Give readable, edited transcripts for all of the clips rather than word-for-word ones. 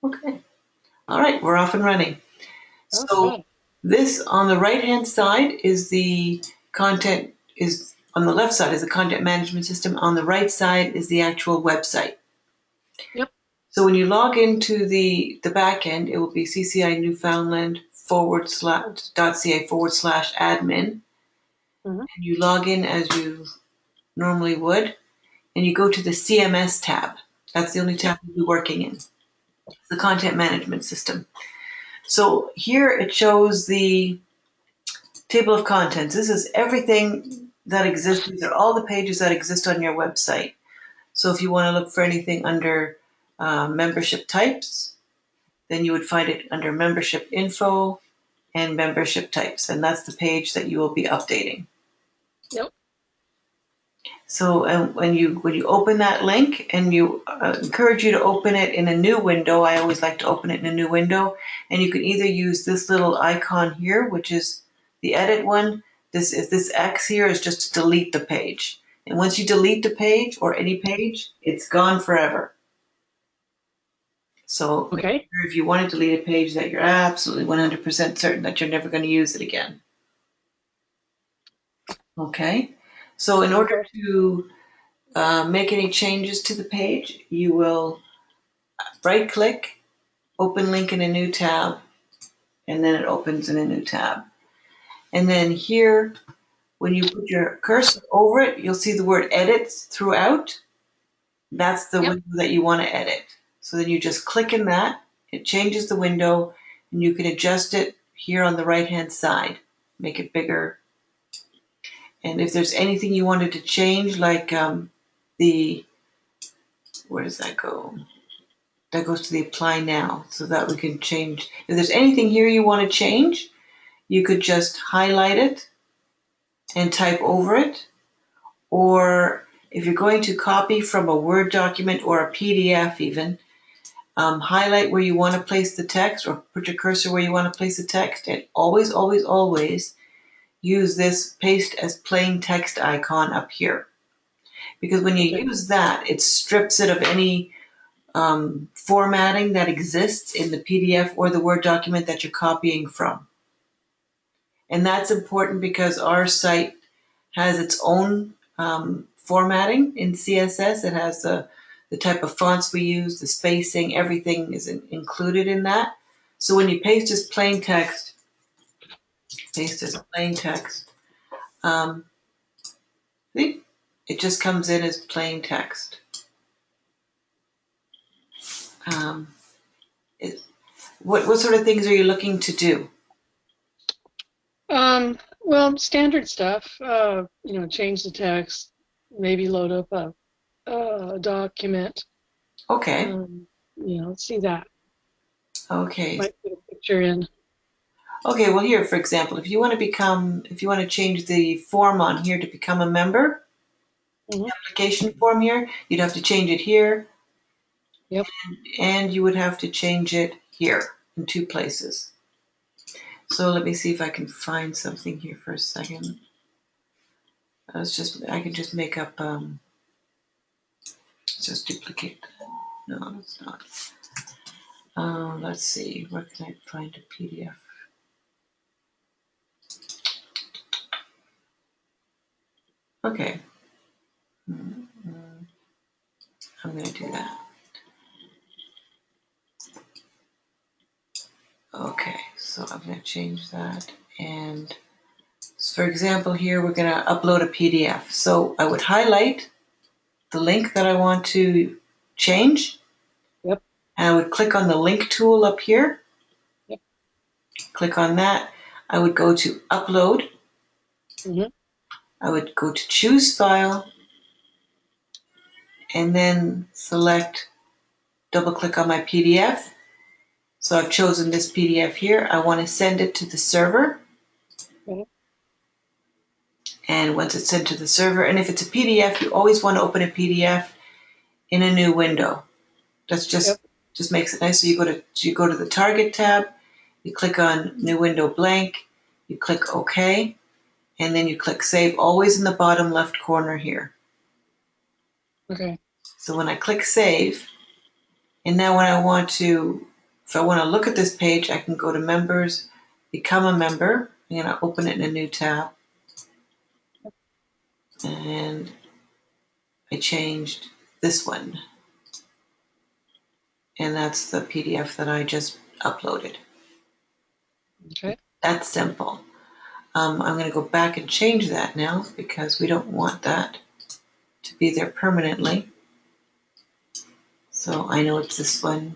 Okay. All right, we're off and running. So Okay. this on the right-hand side is the content is on the left side is the content management system. On the right side is the actual website. Yep. So when you log into the back end, it will be CCI Newfoundland .ca/admin. Hmm. And you log in as you normally would, and you go to the CMS tab. That's the only Yep. tab you'll be working in. It's the content management system. So here it shows the table of contents. This is everything that exists. These are all the pages that exist on your website. So if you want to look for anything under membership types, then you would find it under membership info and membership types. And that's the page that you will be updating. Yep. So when you open that link, and you encourage you to open it in a new window, I always like to open it in a new window, and you can either use this little icon here, which is the edit one. This X here is just to delete the page, and once you delete the page or any page, it's gone forever. So make Okay. sure if you want to delete a page that you're absolutely 100% certain that you're never going to use it again. Okay. So in order Okay. to make any changes to the page, you will right click, open link in a new tab, and then it opens in a new tab. And then here, when you put your cursor over it, you'll see the word edits throughout. That's the Yep. window that you want to edit. So then you just click in that, it changes the window, and you can adjust it here on the right hand side, make it bigger. And if there's anything you wanted to change, like the, where does that go? That goes to the apply now, so that we can change. If there's anything here you want to change, you could just highlight it and type over it. Or if you're going to copy from a Word document or a PDF even, highlight where you want to place the text or put your cursor where you want to place the text, and always, always, always use this paste as plain text icon up here. Because when you Okay. use that, it strips it of any formatting that exists in the PDF or the Word document that you're copying from. And that's important because our site has its own formatting in CSS. It has the type of fonts we use, the spacing, everything is included in that. So when you paste as plain text, um, see, it just comes in as plain text. Um, it, what sort of things are you looking to do? Well, standard stuff. Change the text, maybe load up a document. Okay, See that. okay, Might put a picture in. okay. Well, here, for example, if you want to change the form on here to become a member, Hmm. application form here, you'd have to change it here, Yep. and you would have to change it here in two places. So let me see if I can find something here for a second. I can just make up, just duplicate. No, it's not. Let's see, where can I find a PDF? Okay, I'm going to do that. Okay, so I'm going to change that. And so for example, here we're going to upload a PDF. So I would highlight the link that I want to change. Yep. And I would click on the link tool up here, Yep. click on that. I would go to upload. Hmm. I would go to choose file and then select, double click on my PDF. So I've chosen this PDF here. I want to send it to the server. Okay. And once it's sent to the server, and if it's a PDF, you always want to open a PDF in a new window. That's Yep. just makes it nice. So you go to the target tab, you click on new window blank, you click OK, and then you click save, always in the bottom left corner here. Okay. So when I click save And now if I want to look at this page, I can go to members, become a member. I'm going to open it in a new tab. And I changed this one. And that's the PDF that I just uploaded. Okay. That's simple. I'm going to go back and change that now because we don't want that to be there permanently. So I know it's this one.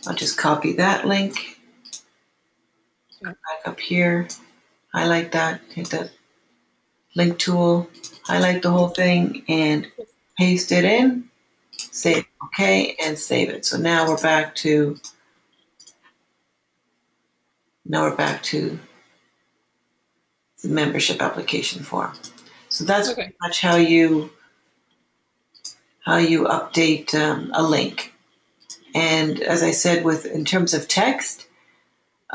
I'll just copy that link, Yep. back up here, highlight that, hit that link tool, highlight the whole thing, and paste it in, say okay, and save it. So now we're back to the membership application form. So that's Okay. pretty much how you update a link. And as I said, in terms of text,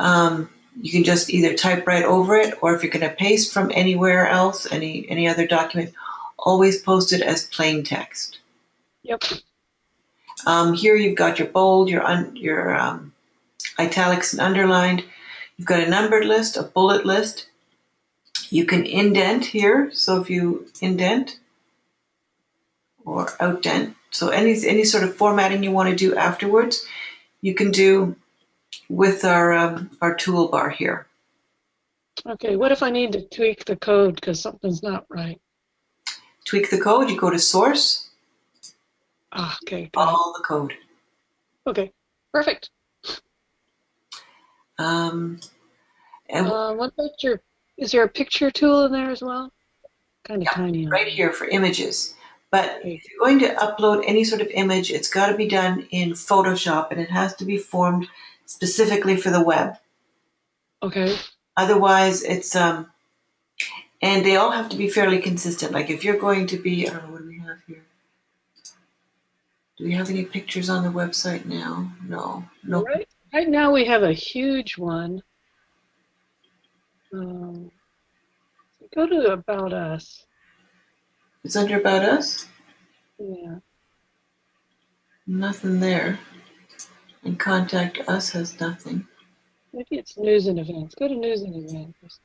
you can just either type right over it, or if you're going to paste from anywhere else, any other document, always post it as plain text. Yep. Here you've got your bold, your italics and underlined. You've got a numbered list, a bullet list. You can indent here, so if you indent or outdent, so any sort of formatting you want to do afterwards, you can do with our toolbar here. Okay. What if I need to tweak the code because something's not right? Tweak the code, you go to source, Ah, okay. Got it. all the code. Okay. Perfect. Um, and What about is there a picture tool in there as well? Kind of yeah, tiny on right here for images. But there. if you're going to upload any sort of image, it's got to be done in Photoshop, and it has to be formed specifically for the web. Okay. Otherwise, and they all have to be fairly consistent. Like if you're going to be, I don't know, what do we have here? Do we have any pictures on the website now? No. Right now we have a huge one. Um, Go to About Us. It's under About Us? Yeah. Nothing there. And Contact Us has nothing. Maybe it's News and Events. Go to News and Events.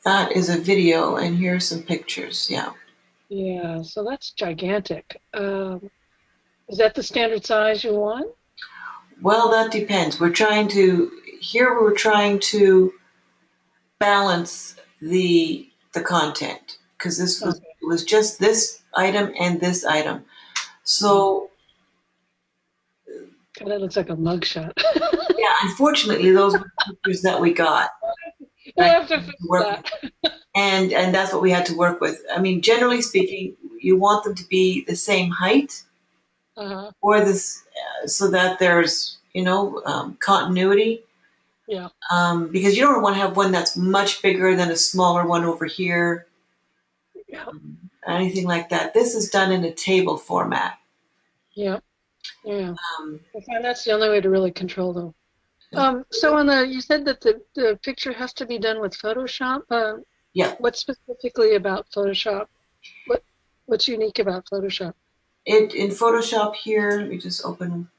That is a video, and here's some pictures. Yeah. Yeah, so that's gigantic. Is that the standard size you want? Well, that depends. We're trying to balance the content because Okay. it was just this item and this item. So God, that looks like a mugshot. yeah, unfortunately, those were the pictures that we got. We'll Right, have to fix to work with. that. And that's what we had to work with. I mean, generally speaking, you want them to be the same height, Uh-huh. or this, so that there's continuity. Yeah. Because you don't want to have one that's much bigger than a smaller one over here, Yeah. anything like that. This is done in a table format. Yeah. Yeah. Um, I find that's the only way to really control them. So you said that the picture has to be done with Photoshop. yeah, What specifically about Photoshop? What what's unique about Photoshop? it in Photoshop here. We just open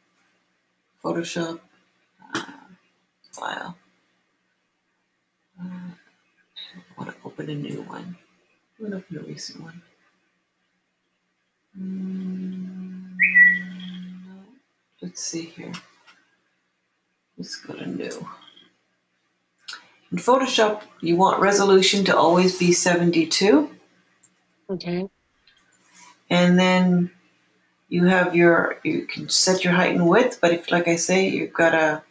Photoshop uh, file. I want to open a new one. I'm going to open a recent one. No. Let's see here. Let's go to new. In Photoshop, you want resolution to always be 72. Okay. And then you can set your height and width, but if, like I say, you've got to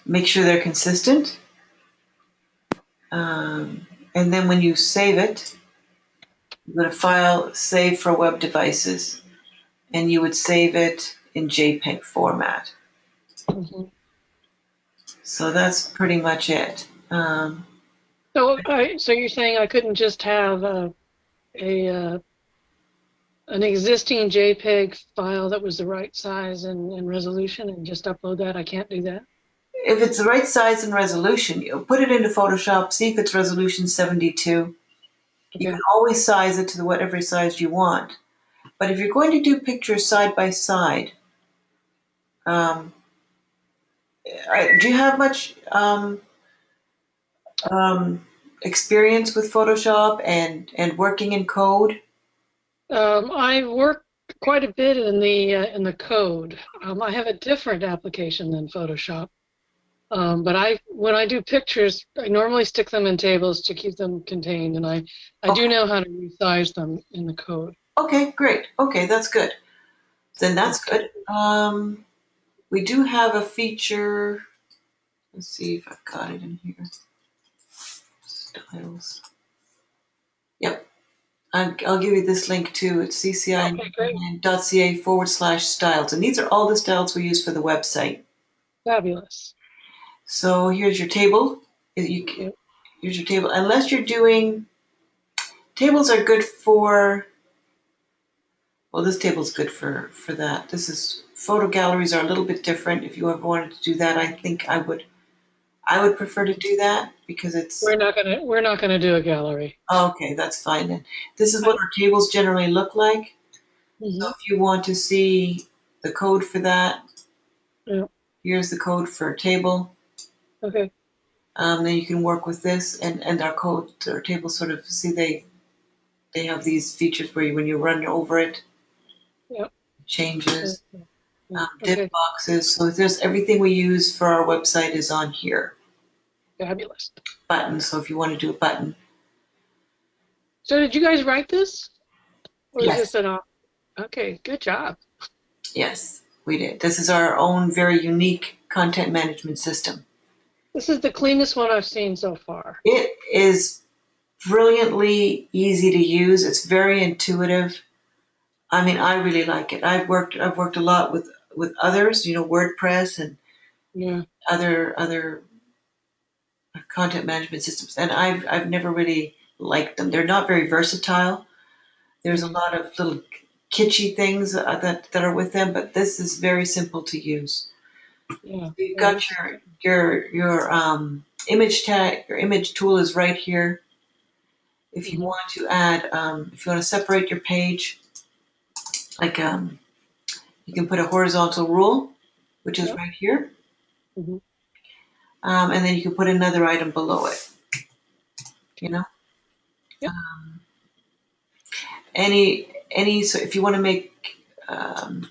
make sure they're consistent. And then when you save it, you go to File, Save for Web Devices, and you would save it in JPEG format. Hmm. So that's pretty much it. So you're saying I couldn't just have a an existing JPEG file that was the right size and resolution and just upload that? I can't do that. If it's the right size and resolution, you put it into Photoshop, see if it's resolution 72. You can Okay. always size it to whatever size you want. But if you're going to do pictures side by side, um, do you have much experience with Photoshop and working in code? I work quite a bit in the code. I have a different application than Photoshop. But when I do pictures, I normally stick them in tables to keep them contained, and I do Okay, know how to resize them in the code. okay, great. Okay, that's good. Then that's good. We do have a feature. Let's see if I've got it in here. Styles. Yep. I'll give you this link too. It's Okay, great, cci.ca/styles. And these are all the styles we use for the website. fabulous. So here's your table. Yep. Here's your table. Unless you're doing, tables are good for, well, this table's good for that. This is, photo galleries are a little bit different. If you ever wanted to do that, I think I would prefer to do that because it's, We're not gonna do a gallery. okay, that's fine then. This is what Right. our tables generally look like. So Hmm. if you want to see the code for that, Yeah. here's the code for a table. Okay. Then you can work with this and our code, our tables sort of, see they have these features where when you run over it, Yep. Yeah. changes, Yeah. div Okay. boxes. So there's everything we use for our website is on here. Fabulous. Buttons. So if you want to do a button, So did you guys write this, or is this yes, an off? Okay. Good job. yes, we did. This is our own very unique content management system. This is the cleanest one I've seen so far. It is brilliantly easy to use. It's very intuitive. I mean, I really like it. I've worked a lot with others, WordPress and Yeah. other content management systems, and I've never really liked them. They're not very versatile. There's a Mm. lot of little kitschy things that are with them, but this is very simple to use. Yeah. You've Yeah. got your image tag. Your image tool is right here. If you Hmm. want to add, if you want to separate your page, like you can put a horizontal rule, which is Yep. right here, Hmm. and then you can put another item below it. You know, Yep. um, any. So if you want to make um,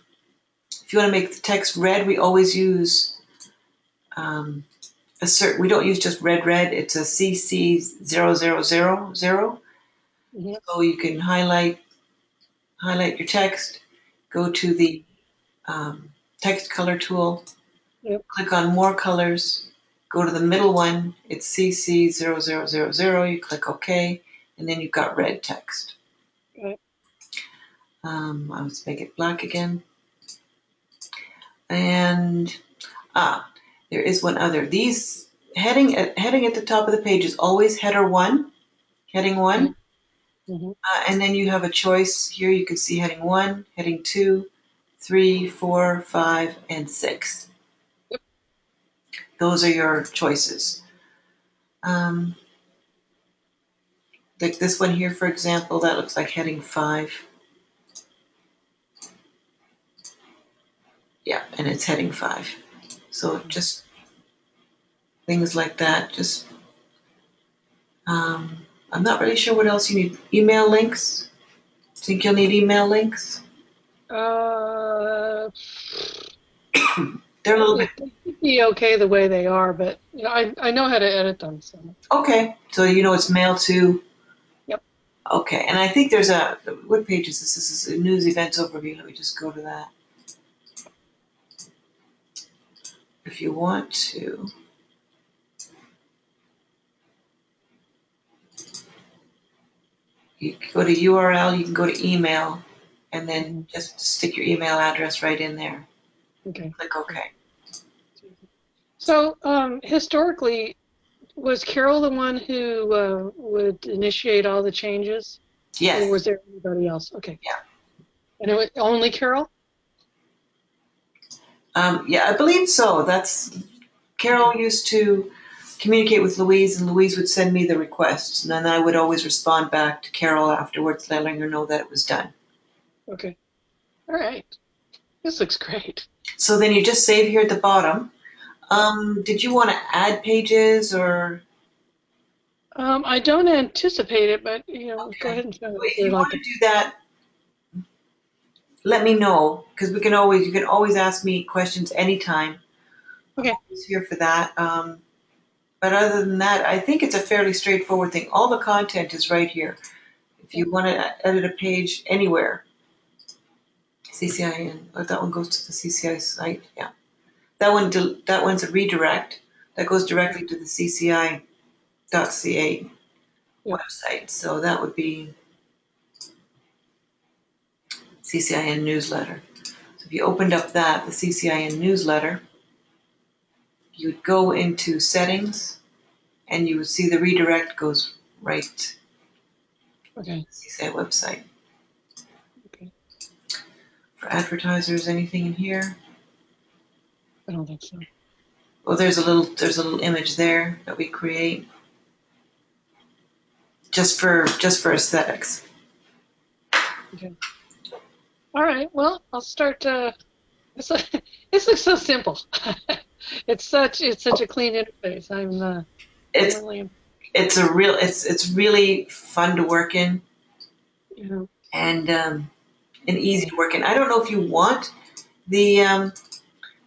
if you want to make the text red, we always use um, a certain. We don't use just red. It's a CC0000. Hmm. So you can highlight your text, go to the text color tool, Yep. click on more colors, go to the middle one, it's CC0000, you click OK, and then you've got red text. Right. I'll just make it black again. And there is one other. These heading at the top of the page is always heading Okay. one, Hmm. and then you have a choice here. You can see heading one, heading two, three, four, five, and six. Yep. Those are your choices. Um, like this one here, for example, that looks like heading five. Yeah, and it's heading five. So just things like that. Just I'm not really sure what else you need. Email links. Think you'll need email links? Uh, They're a little bit it should be okay the way they are, but I know how to edit them. So okay. So it's mail to. yep. Okay, and I think there's what page is this? This is a news events overview. Let me just go to that. If you want to, you can go to URL. You can go to email, and then Hmm. just stick your email address right in there. Okay. Click OK. So historically, was Carol the one who would initiate all the changes, or Yes. was there anybody else? Okay. Yeah. And it was only Carol? Yeah, I believe so. That's Carol Okay. used to communicate with Louise, and Louise would send me the requests, and then I would always respond back to Carol afterwards, letting her know that it was done. Okay. All right. This looks great. So then you just save here at the bottom. Yep. Did you want to add pages or? I don't anticipate it, but go Okay. ahead and show So it. Is if there you want like to a? do that, let me know because you can always ask me questions anytime. I'm Okay. always here for that. But other than that, I think it's a fairly straightforward thing. All the content is right here. If Yep. you want to edit a page anywhere, CCI, oh, that one goes to the CCI site. Yeah, that one's a redirect that goes Yep. directly to the CCI.ca Yep. website. So that would be CCIN newsletter. So if you opened up the CCIN newsletter, you would go into settings and you would see the redirect goes right to Okay. the CCI website. Okay. For advertisers, anything in here? I don't think so. Well, there's a little image there that we create just for aesthetics. Okay. All right. Well, I'll start. This, this looks so simple. It's such a clean interface. I'm It's really, it's really fun to work in you know, and easy yeah. to work in. I don't know if you want the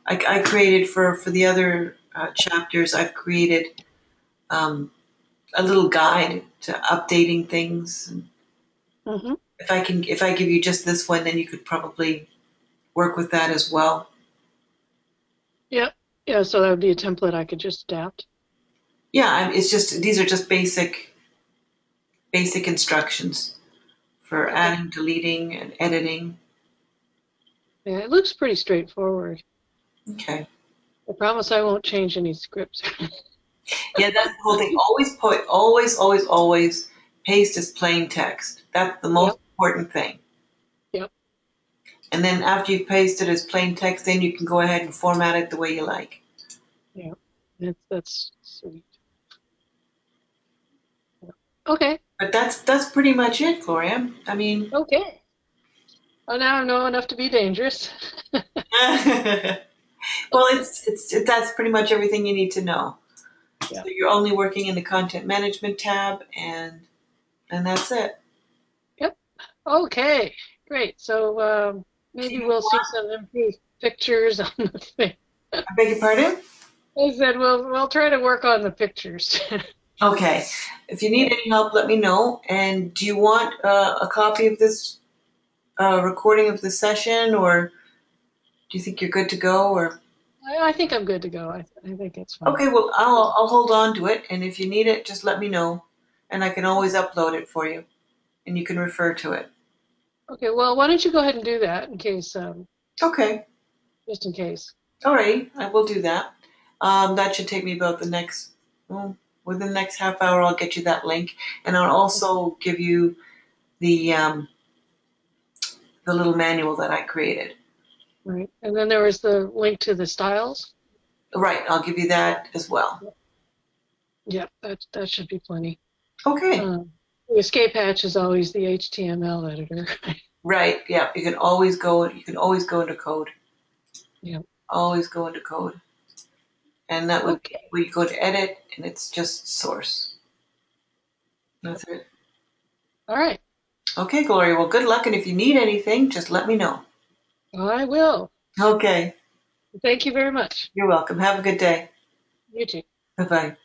I created for the other chapters. I've created um, a little guide to updating things. Mm-hmm. If I give you just this one, then you could probably work with that as well. Yep. Yeah. So that would be a template I could just adapt. Yeah, it's just these are just basic instructions for Okay. adding, deleting, and editing. Yeah, it looks pretty straightforward. Okay. I promise I won't change any scripts. Yeah, that's the whole thing. Always paste as plain text. That's the most Yep. important thing. Yep. And then after you've pasted as plain text, then you can go ahead and format it the way you like. Yep. That's sweet. Yep. Okay. But that's pretty much it, Gloria. I mean, Okay. Well, now I know enough to be dangerous. well, that's pretty much everything you need to know. So Yeah. you're only working in the content management tab, and that's it. Yep. Okay. Great. So If maybe you we'll see want, some improved pictures on the thing. I beg your pardon. I said we'll try to work on the pictures. Okay. If you need Yeah. any help, let me know. And do you want a copy of this recording of the session, or do you think you're good to go? Or I think I'm good to go. I think it's fine. okay, well, I'll hold on to it, and if you need it, just let me know, and I can always upload it for you, and you can refer to it. Okay. Well, why don't you go ahead and do that in case, Okay. just in case. All right, I will do that. That should take me about well, within the next half hour, I'll get you that link, and I'll also give you the um, the little manual that I created. Right. And then there was the link to the styles. Right, I'll give you that as well. Yep. That should be plenty. Okay. The escape hatch is always the HTML editor. Right, yeah, you can always go into code. Yep. Always go into code. And that would be Okay. where you go to edit and it's just source. That's it. All right. Okay, Gloria. Well, good luck. And if you need anything, just let me know. I will. Okay. Thank you very much. You're welcome. Have a good day. You too. Bye bye.